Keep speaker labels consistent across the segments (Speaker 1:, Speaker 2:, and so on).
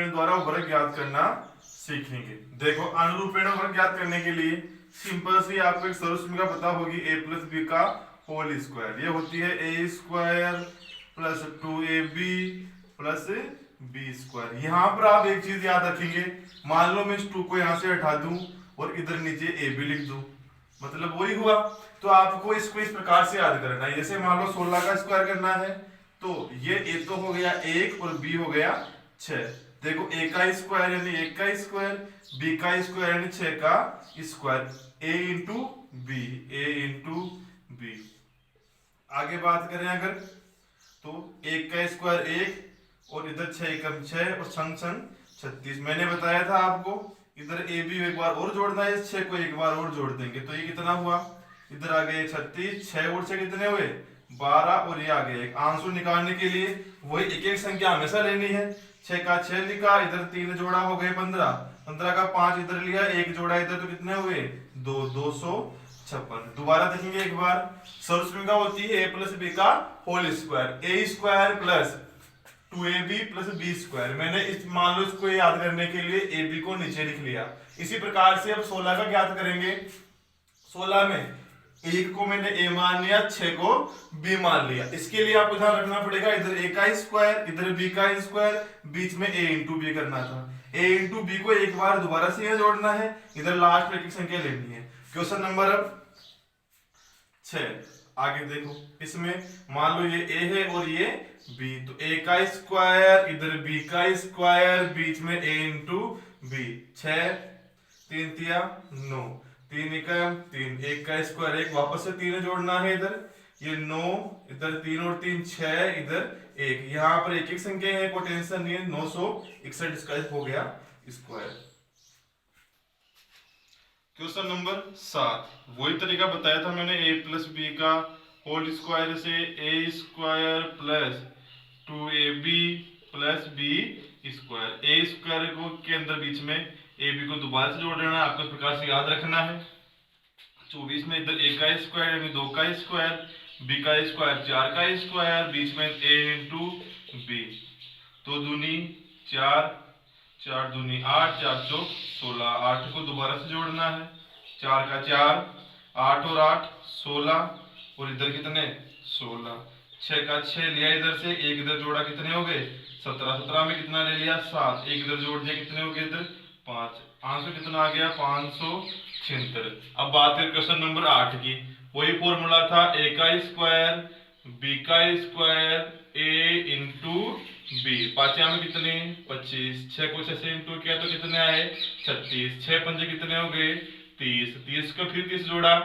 Speaker 1: अनुरूपेण द्वारा वर्ग ज्ञात करना सीखेंगे। देखो अनुरूपेण वर्ग ज्ञात करने के लिए सिंपल सी आपको एक सर्वसमीका पता होगी a प्लस बी का होल स्क्वायर। ये होती है A square plus 2ab plus B square. यहाँ पर आप एक चीज याद रखेंगे, मान लो मैं इस 2 को यहाँ से हटा दूं और इधर नीचे ए बी लिख दूं, मतलब वही हुआ। तो आपको इसको इस प्रकार से याद करना है, जैसे मान लो 16 का स्क्वायर करना है तो ये ए तो हो गया 1 और बी हो गया 6। देखो ए का स्क्वायर यानी 1 का स्क्वायर, बी का स्क्वायर यानी 6 का स्क्वायर, ए इंटू बी, ए इंटू बी। आगे बात करें अगर तो 1 का स्क्वायर 1 और इधर 6 एकम 6 और संग संग 36। मैंने बताया था आपको इधर ए बी एक बार और जोड़ना है, 6 को एक बार और जोड़ देंगे तो ये कितना हुआ, इधर आ गए 36, 6 और 6 कितने हुए 12 और ये आ गए एक। आंसू निकालने के लिए वही एक एक संख्या हमेशा लेनी है। 6 का 6 लिखा, इधर 3 जोड़ा हो गए 15, 15 का 5 इधर लिया, 1 जोड़ा इधर तो कितने हुए 2, 256। दोबारा देखेंगे एक बार, सर्वसमीका होती है a प्लस बी का whole square, A square plus 2ab plus B square. मैंने इस मान लो इसको याद करने के लिए ab को नीचे लिख लिया। इसी प्रकार से अब 16 का ज्ञात करेंगे। 16 में 1 को मैंने a मान लिया, 6 को b मान लिया। इसके लिए आपको ध्यान रखना पड़ेगा, इधर a का स्क्वायर इधर b का स्क्वायर, बीच में a इंटू बी करना था। a इंटू बी को एक बार दोबारा से यहाँ जोड़ना है, इधर लास्ट में एक संख्या लेनी है। क्वेश्चन नंबर अब 6। आगे देखो, इसमें मान लो ये a है और ये b, तो a का स्क्वायर इधर b का स्क्वायर, बीच में a इंटू बी, 6 3 तिया 9, 3 एकम 3, 1 का स्क्वायर 1, वापस से 3 जोड़ना है, इधर ये 9 इधर 3 और 3 6 इधर 1। यहाँ पर एक एक संख्या है, कोई टेंशन नहीं है। 961 इसका हो गया स्क्वायर। क्वेश्चन नंबर 7, वही तरीका बताया था मैंने, a प्लस बी का होल स्क्वायर से a square plus 2ab plus B square. a square को के अंदर बीच में ab को दोबारा से जोड़ देना है, आपको इस प्रकार से याद रखना है। 24 में इधर a का स्क्वायर यानी 2 का स्क्वायर, b का स्क्वायर 4 का स्क्वायर, बीच में a इंटू बी, 2 दूनी 4, 4 दूनी 8, 4 चौक 16, 8 को दोबारा से जोड़ना है, 4 का 4, 8 और 8 16 और इधर कितने 16, 6 का 6 लिया इधर से, एक इधर जोड़ा कितने हो गए 17, 17 में कितना ले लिया 7, एक इधर जोड़ दिया कितने हो गए इधर 5, आंसर कितना आ गया 576। अब बात करें क्वेश्चन नंबर 8 की, वही फॉर्मूला था a का स्क्वायर b का स्क्वायर a इंटू बी, 5 में कितने 25, 6 को 6 से इंटू किया तो कितने आए 36, 6 पंजे कितने हो गए 30, 30 को फिर 30 जोड़ा,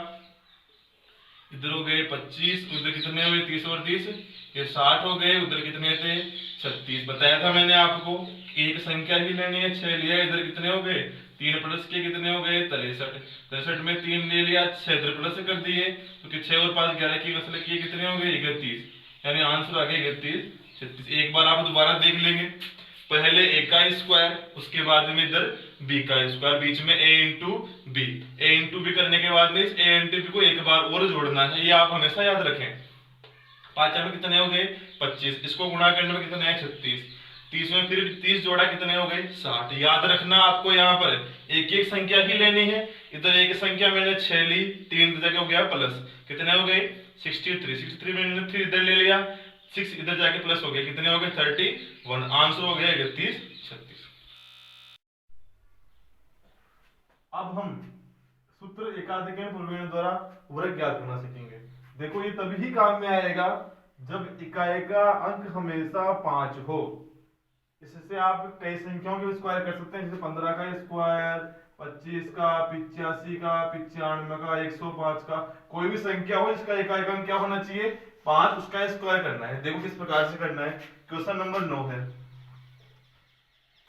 Speaker 1: इधर हो गए 25, उधर कितने हुए 30 और 30 ये 60 हो गए, उधर कितने थे 36। बताया था मैंने आपको एक संख्या ही लेनी है, 6 लिया, इधर कितने हो गए 3 प्लस के कितने हो गए 63, 63 में 3 ले लिया, 6 इधर प्लस कर दिए तो 6 और 5 11 की वसूल किए कितने हो गए 31, यानी आंसर आ गया 31 36। एक बार आप दोबारा देख लेंगे, पहले a का स्क्वायर, उसके बाद में इधर b का स्क्वायर, बीच में a into B, a into B करने के बाद में इस a इंटू बी को एक बार और जोड़ना है, ये आप हमेशा याद रखें। 5 में कितने हो गए 25, इसको गुणा करने में कितने हैं 36, 30 में फिर 30 जोड़ा कितने हो गए 60। याद रखना आपको यहाँ पर एक एक संख्या ही लेनी है, इधर एक संख्या मैंने 6 ली, 3 जगह हो गया प्लस, कितने हो गए 63, 63 मैंने 3 इधर ले लिया, 6 इधर जाके प्लस हो गया, कितने हो गए 31, आंसर हो गया 31 36। अब हम सूत्र एकाधिक पूर्वेण द्वारा वर्ग ज्ञात करना सीखेंगे। देखो ये तभी ही काम में आएगा जब इकाई का अंक हमेशा 5 हो। इससे आप कई संख्याओं के स्क्वायर कर सकते हैं, जैसे 15 का स्क्वायर, 25 का, 85 का, 95 का, 105 का, कोई भी संख्या हो इसका इकाई का अंक क्या होना चाहिए 5, उसका स्क्वायर करना है। देखो किस प्रकार से करना है, क्वेश्चन नंबर 9 है।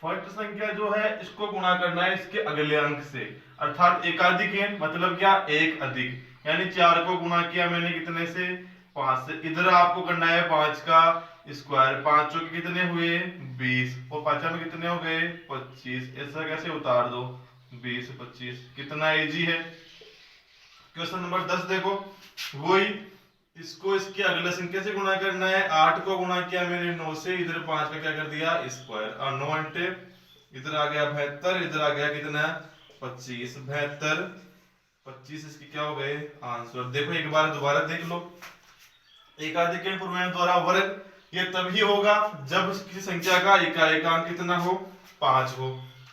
Speaker 1: फर्स्ट संख्या जो है इसको गुणा करना है इसके अगले अंक से, अर्थात एकाधिक है, मतलब क्या एक अधिक, यानी 4 को गुणा किया मैंने कितने से 5 से, इधर आपको करना है 5 का स्क्वायर, 5 चौके कितने हुए 20 और 5 में कितने हो गए 25, ऐसा कैसे उतार दो 20 25, कितना इजी है। क्वेश्चन नंबर 10 देखो, वही इसको इसके अगले संख्या से गुणा करना है, 8 को गुणा किया मैंने 9 से, इधर 5 का क्या कर दिया स्क्वायर, और 9 × इधर आ गया 72, इधर आ गया कितना 25, 72 25 इसके क्या हो गए आंसर। देखो एक बार दोबारा देख लो, एकाधिक के पूर्णांक द्वारा वर्ग ये तभी होगा जब किसी संख्या का इकाएकांक कितना हो 5 हो।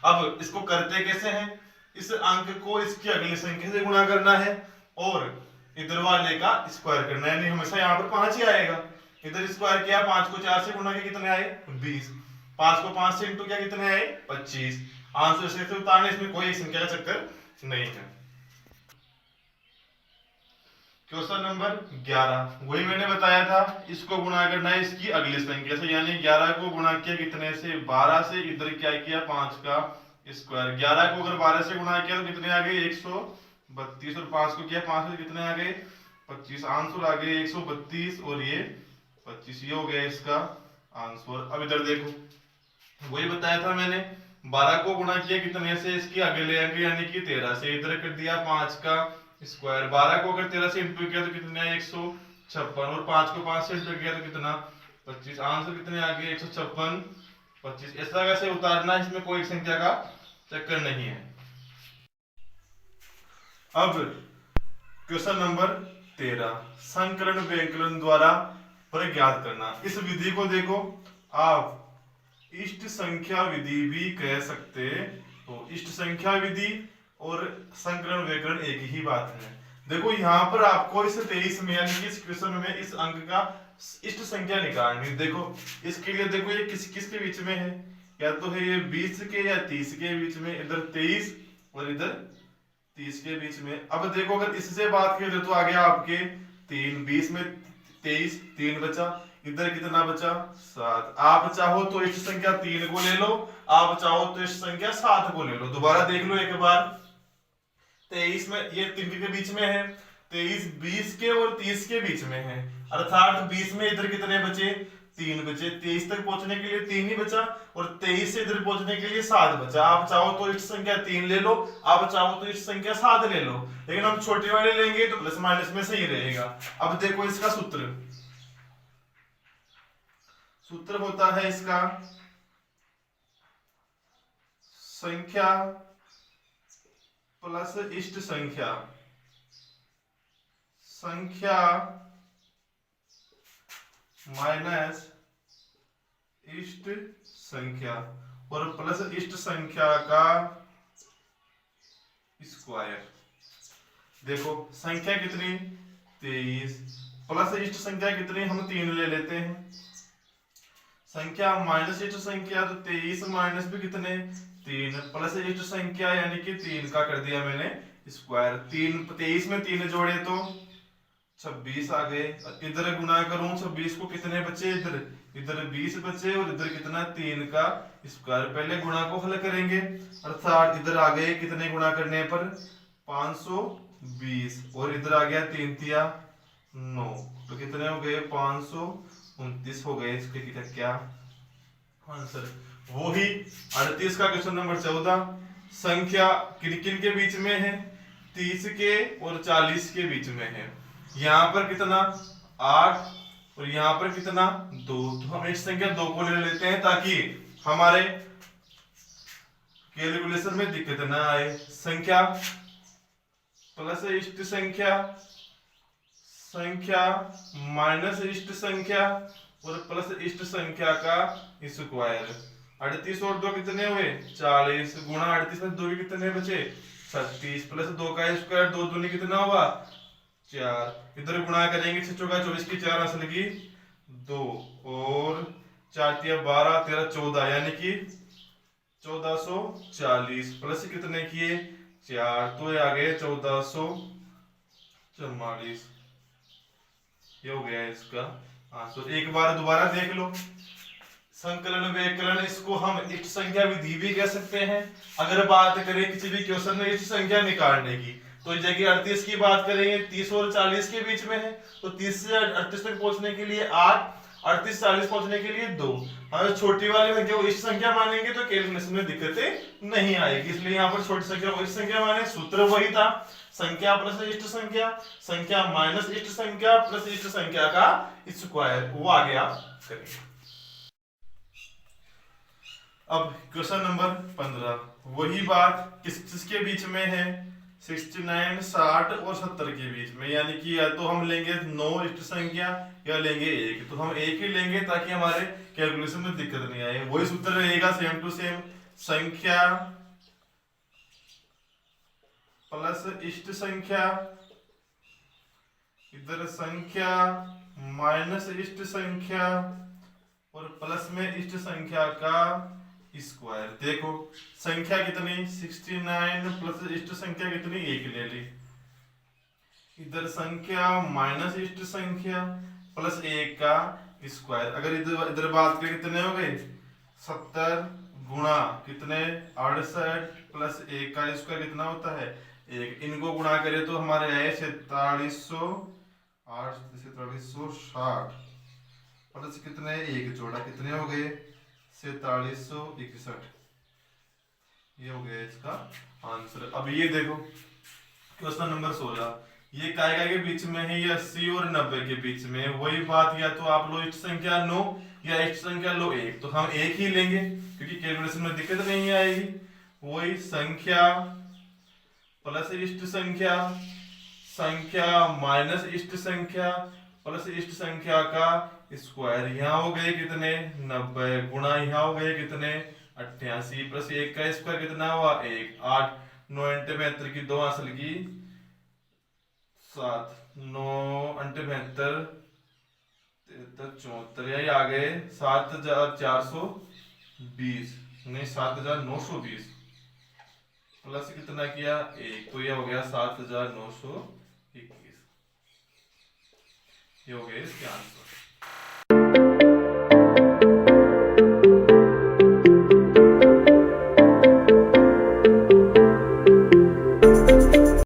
Speaker 1: अब इसको करते कैसे हैं, इस अंक को इसकी अगली संख्या से गुणा करना है और इधर वाले का स्क्वायर करना है, यानी हमेशा यहाँ पर 5 ही आएगा। इधर स्क्वायर किया, 5 को 4 से गुणा किया कितने आए 20, 5 को 5 से इंटू किया कितने आए 25। आंसर से उतारने, इसमें कोई संख्या का चक्कर नहीं है। क्वेश्चन नंबर 11, वही मैंने बताया था, इसको गुणा करना है इसकी अगली संख्या से, यानी 11 को गुणा किया कितने से 12 से, इधर क्या किया 5 का स्क्वायर। 11 को अगर 12 से गुणा किया तो कितने आ गए 132 और 5 को किया 5 से कितने आ गए 25। आंसर आ गए 132 और ये 25, ये हो गया इसका आंसर। अब इधर देखो, वही बताया था मैंने, 12 को गुणा किया कितने से इसकी अगले अंक यानी कि 13 से, इधर कर दिया 5 का स्क्वायर। 12 को अगर 13 से इंटू किया तो कितने आए 156 और 5 को 5 से इंटू किया तो कितना 25। आंसर कितने आ गए 156 25। इस तरह से उतारना, इसमें कोई संख्या का चक्कर नहीं है। अब क्वेश्चन नंबर 13, संकलन व्यंकलन द्वारा प्रज्ञात करना। इस विधि को देखो, आप इष्ट संख्या विधि भी कह सकते हो। इष्ट संख्या विधि और संकलन व्यंकलन एक ही बात है। देखो यहाँ पर आपको इस 23 में यानी कि इस क्वेश्चन में इस अंक का इष्ट संख्या निकालनी। देखो इसके लिए देखो ये किसके बीच में है, या तो है ये 20 के या 30 के बीच में, इधर 23 और इधर 30 के बीच में। अब देखो अगर इससे बात करें तो आ गया आपके 3, 20 में 23, 3 बचा, इधर कितना बचा 7। आप चाहो तो इष्ट संख्या 3 को ले लो, आप चाहो तो इष्ट संख्या 7 को ले लो। दोबारा देख लो एक बार, 23 में ये 3 के बीच में है, 23 20 के और 30 के बीच में है, अर्थात 20 में इधर कितने बचे 3 बचे, 23 तक पहुंचने के लिए 3 ही बचा और 23 से इधर पहुंचने के लिए 7 बचा। आप चाहो तो इष्ट संख्या 3 ले लो, आप चाहो तो इष्ट संख्या 7 ले लो, लेकिन हम छोटे वाले लेंगे तो प्लस माइनस में सही रहेगा। अब देखो इसका सूत्र होता है इसका संख्या प्लस इष्ट संख्या, संख्या माइनस इष्ट संख्या और प्लस इष्ट संख्या का स्क्वायर। देखो संख्या कितनी 23 प्लस इष्ट संख्या कितनी, हम 3 ले लेते हैं। संख्या माइनस इष्ट संख्या तो 23 माइनस भी कितने 3 प्लस इष्ट संख्या यानी कि 3 का कर दिया मैंने स्क्वायर। 23 में 3 जोड़े तो 26 आ गए, इधर गुणा करूं 26 को कितने बचे, इधर 20 बचे और इधर कितना 3 का स्क्वायर। पहले गुणा को हल करेंगे, अर्थात इधर आ गए कितने गुणा करने पर 520 और इधर आ गया 3 तिया 9, तो कितने हो गए 529 हो गए। इसके क्या आंसर, वो ही 38 का क्वेश्चन नंबर 14, संख्या किन किन के बीच में है 30 के और 40 के बीच में है। यहाँ पर कितना 8 और यहाँ पर कितना 2, तो हम इस संख्या 2 को ले लेते हैं ताकि हमारे कैलकुलेशन में दिक्कत ना आए। संख्या प्लस इष्ट संख्या, संख्या माइनस इष्ट संख्या और प्लस इष्ट संख्या का स्क्वायर। 38 और 2 कितने हुए 40 गुणा 38 में 2 कितने बचे 36 प्लस 2 का स्क्वायर, 2 दूनी कितना हुआ 4, इधर गुणा करेंगे 6 चौका 24 की 4 असल की 2 और 4 तिया 12 13 14 यानी कि 1440 प्लस कितने किए 4, तो ये आ गए 1444। ये हो गया इसका आंसर। एक बार दोबारा देख लो, संकलन व्यंकलन इसको हम इष्ट संख्या विधि भी कह सकते हैं। अगर बात करें किसी भी क्वेश्चन में इष्ट संख्या निकालने की, तो जगह 38 की बात करेंगे 30 और 40 के बीच में है, तो 30 से 38 तक पहुंचने के लिए 8, 38 40 पहुंचने के लिए 2। अगर छोटी वाली संख्या को इष्ट संख्या मानेंगे तो कैलकुलेशन में दिक्कतें नहीं आएगी, इसलिए यहाँ पर छोटी संख्या को इष्ट संख्या माने। सूत्र वही था, संख्या प्लस इष्ट संख्या, संख्या माइनस इष्ट संख्या प्लस इष्ट संख्या का स्क्वायर, वो आगे आप करेंगे। अब क्वेश्चन नंबर 15, वही बात किसके बीच में है, 69, 60 और 70 के बीच में, यानी कि या तो हम लेंगे 9 इष्ट संख्या या लेंगे 1, तो हम 1 ही लेंगे ताकि हमारे कैलकुलेशन में दिक्कत नहीं आए। वही सूत्र रहेगा सेम टू सेम, संख्या प्लस इष्ट संख्या, इधर संख्या माइनस इष्ट संख्या और प्लस में इष्ट संख्या का स्क्वायर। देखो संख्या कितनी 69 प्लस इष्ट संख्या कितनी 1 ले ली, इधर संख्या माइनस इष्ट संख्या प्लस 1 का स्क्वायर। अगर इधर इधर बात करें कितने हो गए 70 गुणा कितने 68 प्लस 1 का स्क्वायर कितना होता है 1। इनको गुणा करें तो हमारे आए 4360 प्लस कितने 1 जोड़ा कितने हो गए 4361। ये हो गया इसका आंसर। अब ये देखो क्वेश्चन नंबर 16, ये काय के बीच में है, ये 80 और 90 के बीच में। वही बात, या तो आप लो इष्ट संख्या 9 या इष्ट संख्या लो 1, तो हम 1 ही लेंगे क्योंकि कैलकुलेशन में दिक्कत नहीं आएगी। वही संख्या प्लस इष्ट संख्या, संख्या माइनस इष्ट संख्या प्लस इष्ट संख्या का स्क्वायर। यहाँ हो गए कितने 90 गुणा यहाँ हो गए कितने 88 प्लस 1 का स्क्वायर कितना हुआ 1। 8 9 अंटे 72 की 2 असल की 7 9 अंटे 72 74, यही आ गए 7420 नहीं 7920 प्लस कितना किया 1, तो ये हो गया 7921। ये हो गया इसके आंसर।